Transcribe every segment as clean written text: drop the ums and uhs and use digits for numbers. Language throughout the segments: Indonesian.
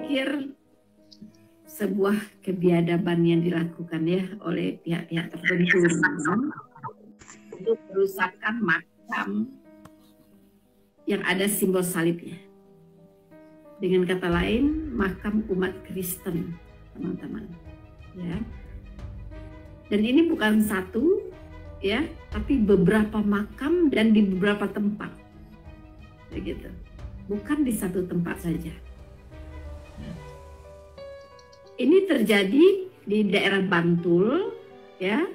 pikir sebuah kebiadaban yang dilakukan ya oleh pihak-pihak tertentu itu perusakan makam yang ada simbol salibnya. Dengan kata lain, makam umat Kristen, teman-teman. Ya. Dan ini bukan satu, ya, tapi beberapa makam dan di beberapa tempat, begitu. Bukan di satu tempat saja. Ini terjadi di daerah Bantul, ya.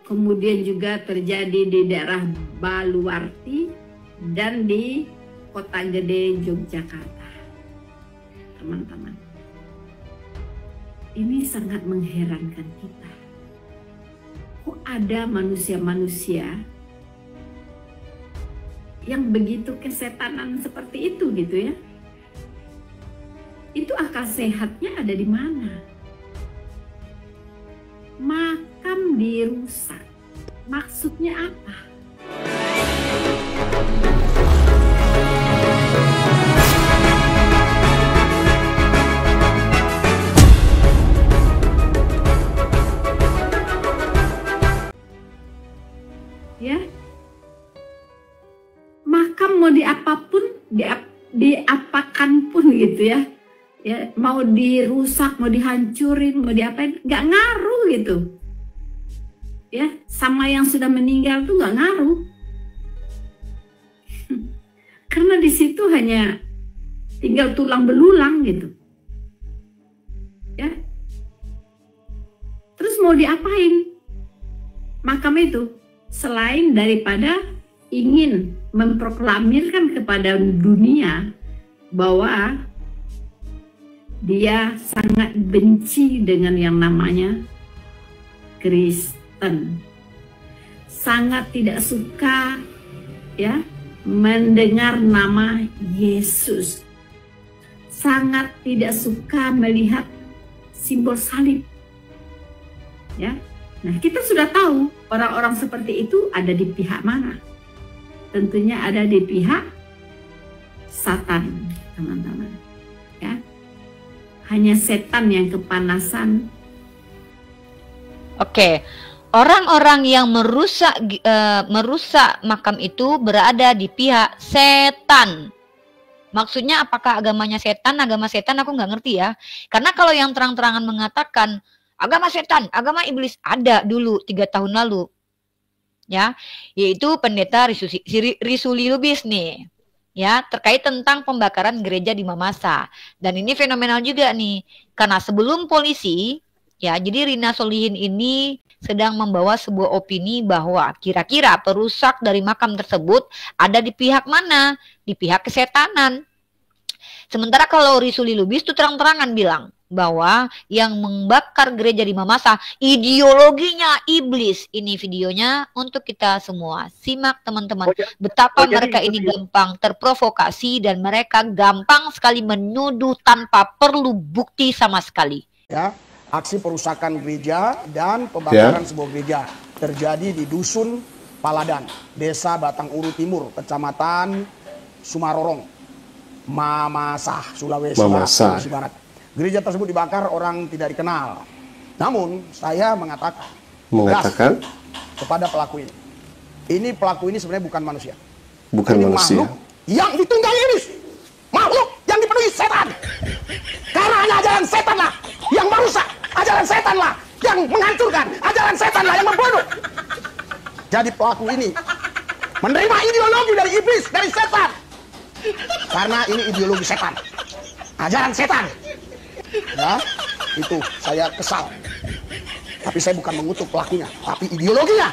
Kemudian juga terjadi di daerah Baluarti dan di Kota Gede Yogyakarta. Teman-teman, ini sangat mengherankan kita. Kok ada manusia-manusia yang begitu kesetanan seperti itu gitu ya? Itu akal sehatnya ada di mana? Makam dirusak. Maksudnya apa? Ya. Makam mau diapapun, diapakan pun gitu ya. Ya, mau dirusak, mau dihancurin, mau diapain, nggak ngaruh gitu. Ya, sama yang sudah meninggal tuh nggak ngaruh. Karena di situ hanya tinggal tulang belulang gitu. Ya. Terus mau diapain makam itu? Selain daripada ingin memproklamirkan kepada dunia bahwa dia sangat benci dengan yang namanya Kristen. Sangat tidak suka ya mendengar nama Yesus. Sangat tidak suka melihat simbol salib. Ya. Nah, kita sudah tahu orang-orang seperti itu ada di pihak mana. Tentunya ada di pihak Satan, teman-teman. Ya. Hanya setan yang kepanasan. Oke, orang-orang yang merusak makam itu berada di pihak setan. Maksudnya apakah agamanya setan? Agama setan aku nggak ngerti ya. Karena kalau yang terang-terangan mengatakan agama setan, agama iblis ada dulu 3 tahun lalu. Ya, yaitu pendeta Risuli Lubis nih. Ya, terkait tentang pembakaran gereja di Mamasa. Dan ini fenomenal juga nih, karena sebelum polisi, ya, jadi Rina Solihin ini sedang membawa sebuah opini bahwa kira-kira perusak dari makam tersebut ada di pihak mana? Di pihak kesetanan. Sementara kalau Risuli Lubis itu terang-terangan bilang bahwa yang membakar gereja di Mamasa ideologinya iblis. Ini videonya untuk kita semua. Simak teman-teman betapa mereka ini gampang terprovokasi dan mereka gampang sekali menuduh tanpa perlu bukti sama sekali. Ya, aksi perusakan gereja dan pembakaran sebuah gereja terjadi di Dusun Paladan, Desa Batang Uru Timur, Kecamatan Sumarorong, Mamasa, Sulawesi Barat. Gereja tersebut dibakar orang tidak dikenal. Namun saya mengatakan kepada pelaku ini. Ini pelaku ini sebenarnya bukan manusia. Bukan ini manusia. Makhluk yang ditunggangi iblis. Makhluk yang dipenuhi setan. Karena hanya ajaran setan lah yang merusak. Ajaran setan lah yang menghancurkan. Ajaran setan lah yang membunuh. Jadi pelaku ini menerima ideologi dari iblis, dari setan. Karena ini ideologi setan. Ajaran setan. Ya, itu saya kesal. Tapi saya bukan mengutuk pelakunya, tapi ideologinya.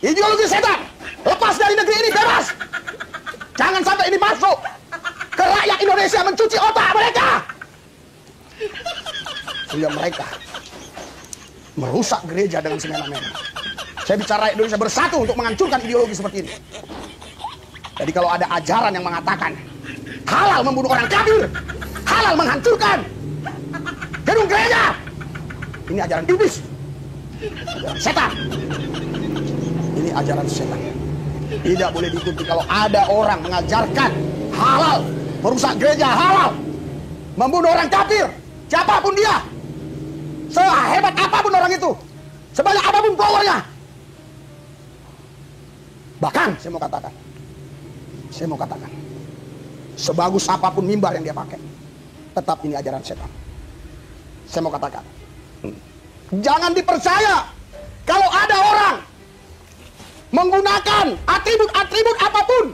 Ideologi setan. Lepas dari negeri ini bebas. Jangan sampai ini masuk ke rakyat Indonesia, mencuci otak mereka. Sehingga mereka merusak gereja dengan semena-mena. Saya bicara Indonesia bersatu untuk menghancurkan ideologi seperti ini. Jadi kalau ada ajaran yang mengatakan halal membunuh orang kafir, halal menghancurkan gedung gereja, ini ajaran iblis, ajaran setan. Ini ajaran setan. Tidak boleh diikuti. Kalau ada orang mengajarkan halal merusak gereja, halal, membunuh orang kafir, siapapun dia, sehebat apapun orang itu, sebanyak apapun powernya. Bahkan saya mau katakan, sebagus apapun mimbar yang dia pakai, tetap ini ajaran setan. Saya mau katakan, jangan dipercaya kalau ada orang menggunakan atribut-atribut apapun,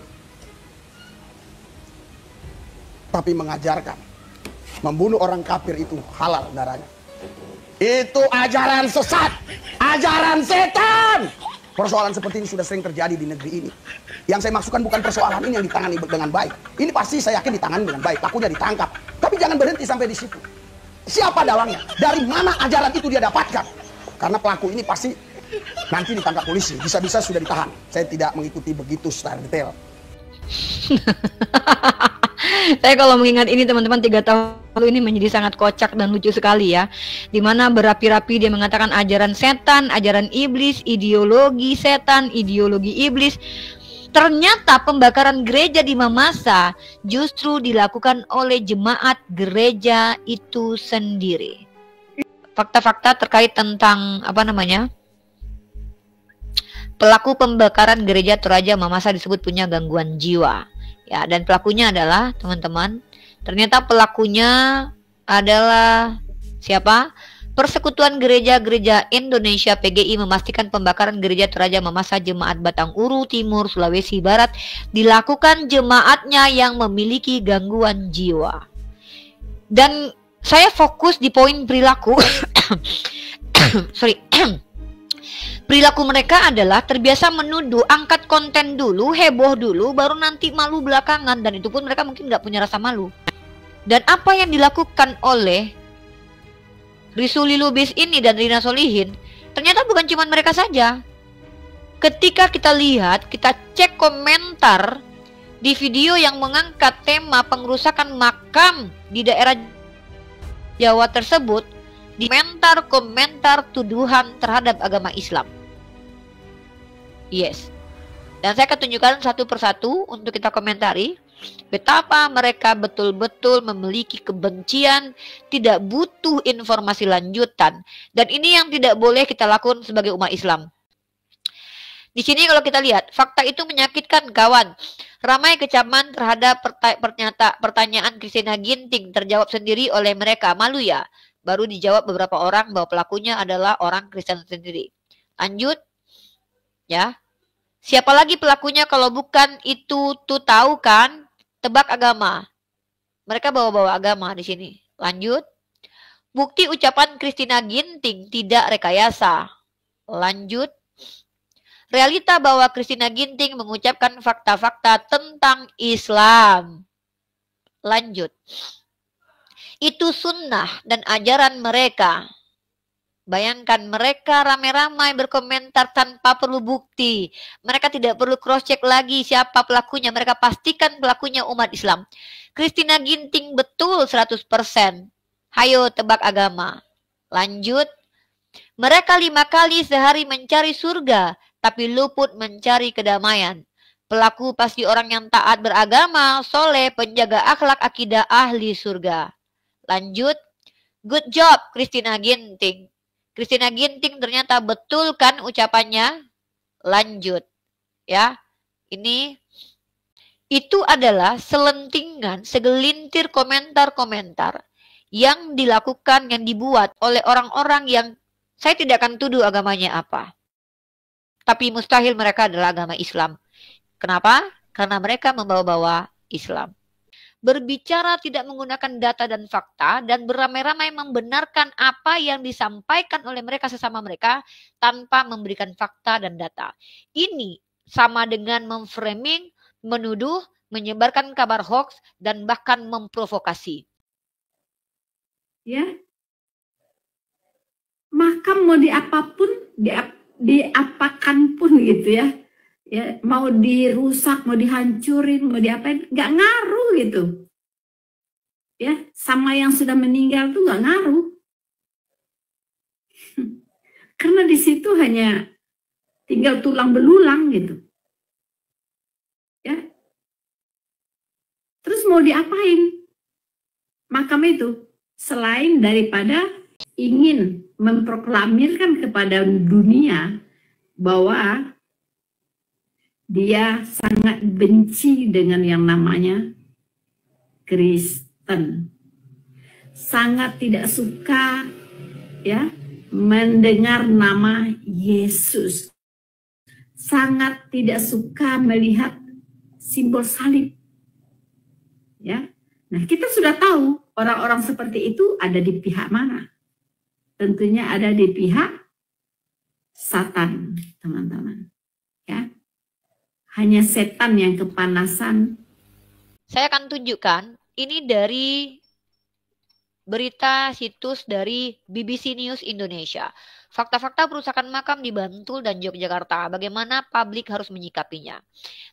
tapi mengajarkan membunuh orang kafir itu halal darahnya. Itu ajaran sesat, ajaran setan. Persoalan seperti ini sudah sering terjadi di negeri ini. Yang saya maksudkan bukan persoalan ini yang ditangani dengan baik. Ini pasti saya yakin ditangani dengan baik, pelakunya ditangkap. Tapi jangan berhenti sampai di situ. Siapa dalangnya? Dari mana ajaran itu dia dapatkan? Karena pelaku ini pasti nanti ditangkap polisi, bisa-bisa sudah ditahan. Saya tidak mengikuti begitu secara detail. Saya kalau mengingat ini teman-teman, 3 tahun lalu ini menjadi sangat kocak dan lucu sekali ya. Dimana berapi-rapi dia mengatakan ajaran setan, ajaran iblis, ideologi setan, ideologi iblis. Ternyata pembakaran gereja di Mamasa justru dilakukan oleh jemaat gereja itu sendiri. Fakta-fakta terkait tentang pelaku pembakaran gereja Toraja Mamasa disebut punya gangguan jiwa. Ya, dan pelakunya adalah teman-teman, ternyata pelakunya adalah siapa? Persekutuan Gereja-Gereja Indonesia PGI memastikan pembakaran gereja Toraja Mamasa Jemaat Batang Uru Timur Sulawesi Barat dilakukan jemaatnya yang memiliki gangguan jiwa. Dan saya fokus di poin perilaku. Perilaku mereka adalah terbiasa menuduh, angkat konten dulu, heboh dulu, baru nanti malu belakangan. Dan itu pun mereka mungkin nggak punya rasa malu. Dan apa yang dilakukan oleh Risuli Lubis ini dan Rina Solihin, ternyata bukan cuma mereka saja. Ketika kita lihat, kita cek komentar di video yang mengangkat tema pengerusakan makam di daerah Jawa tersebut, di komentar tuduhan terhadap agama Islam. Yes. Dan saya akan tunjukkan satu persatu untuk kita komentari betapa mereka betul-betul memiliki kebencian, tidak butuh informasi lanjutan. Dan ini yang tidak boleh kita lakukan sebagai umat Islam. Di sini kalau kita lihat, fakta itu menyakitkan kawan. Ramai kecaman terhadap pertanyaan Christina Ginting terjawab sendiri oleh mereka. Malu ya? Baru dijawab beberapa orang bahwa pelakunya adalah orang Kristen sendiri. Lanjut. Ya. Siapa lagi pelakunya kalau bukan itu tuh tahu kan? Tebak agama. Mereka bawa-bawa agama di sini. Lanjut. Bukti ucapan Christina Ginting tidak rekayasa. Lanjut. Realita bahwa Christina Ginting mengucapkan fakta-fakta tentang Islam. Lanjut. Itu sunnah dan ajaran mereka. Bayangkan mereka ramai-ramai berkomentar tanpa perlu bukti. Mereka tidak perlu cross-check lagi siapa pelakunya. Mereka pastikan pelakunya umat Islam. Christina Ginting betul 100%. Hayo tebak agama. Lanjut. Mereka 5 kali sehari mencari surga, tapi luput mencari kedamaian. Pelaku pasti orang yang taat beragama, soleh, penjaga akhlak akidah ahli surga. Lanjut. Good job Christina Ginting. Christina Ginting ternyata betul kan ucapannya? Lanjut. Ya. Itu adalah segelintir komentar-komentar yang dilakukan, yang dibuat oleh orang-orang yang saya tidak akan tuduh agamanya apa. Tapi mustahil mereka adalah agama Islam. Kenapa? Karena mereka membawa-bawa Islam. Berbicara tidak menggunakan data dan fakta dan beramai-ramai membenarkan apa yang disampaikan oleh mereka sesama mereka tanpa memberikan fakta dan data. Ini sama dengan memframing, menuduh, menyebarkan kabar hoax dan bahkan memprovokasi. Ya. Makam mau diapapun, diapakan pun gitu ya. Ya, mau dirusak, mau dihancurin, mau diapain, nggak ngaruh gitu. Ya, sama yang sudah meninggal tuh nggak ngaruh. Karena di situ hanya tinggal tulang belulang gitu. Ya. Terus mau diapain? makam itu, selain daripada ingin memproklamirkan kepada dunia bahwa dia sangat benci dengan yang namanya Kristen, sangat tidak suka ya mendengar nama Yesus, sangat tidak suka melihat simbol salib. Ya, nah kita sudah tahu orang-orang seperti itu ada di pihak mana. Tentunya ada di pihak Satan, teman-teman. Ya, hanya setan yang kepanasan. Saya akan tunjukkan ini dari berita situs dari BBC News Indonesia. Fakta-fakta perusakan makam di Bantul dan Yogyakarta, bagaimana publik harus menyikapinya.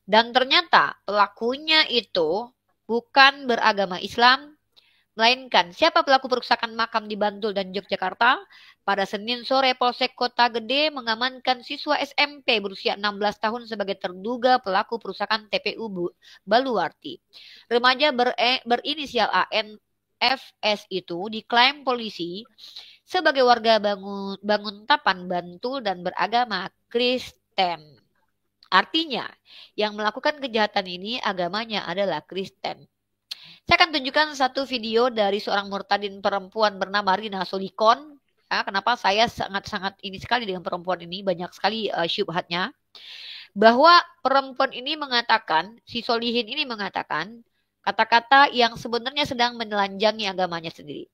Dan ternyata pelakunya itu bukan beragama Islam, melainkan siapa pelaku perusakan makam di Bantul dan Yogyakarta? Pada Senin sore, Polsek Kota Gede mengamankan siswa SMP berusia 16 tahun sebagai terduga pelaku perusakan TPU Baluarti. Remaja berinisial ANFS itu diklaim polisi sebagai warga Banguntapan, Bantul dan beragama Kristen. Artinya, yang melakukan kejahatan ini agamanya adalah Kristen. Saya akan tunjukkan satu video dari seorang murtadin perempuan bernama Rina Solikon. Ya, kenapa saya sangat-sangat ini sekali dengan perempuan ini, banyak sekali syubhatnya. Bahwa perempuan ini mengatakan, si Solihin ini mengatakan, kata-kata yang sebenarnya sedang menelanjangi agamanya sendiri.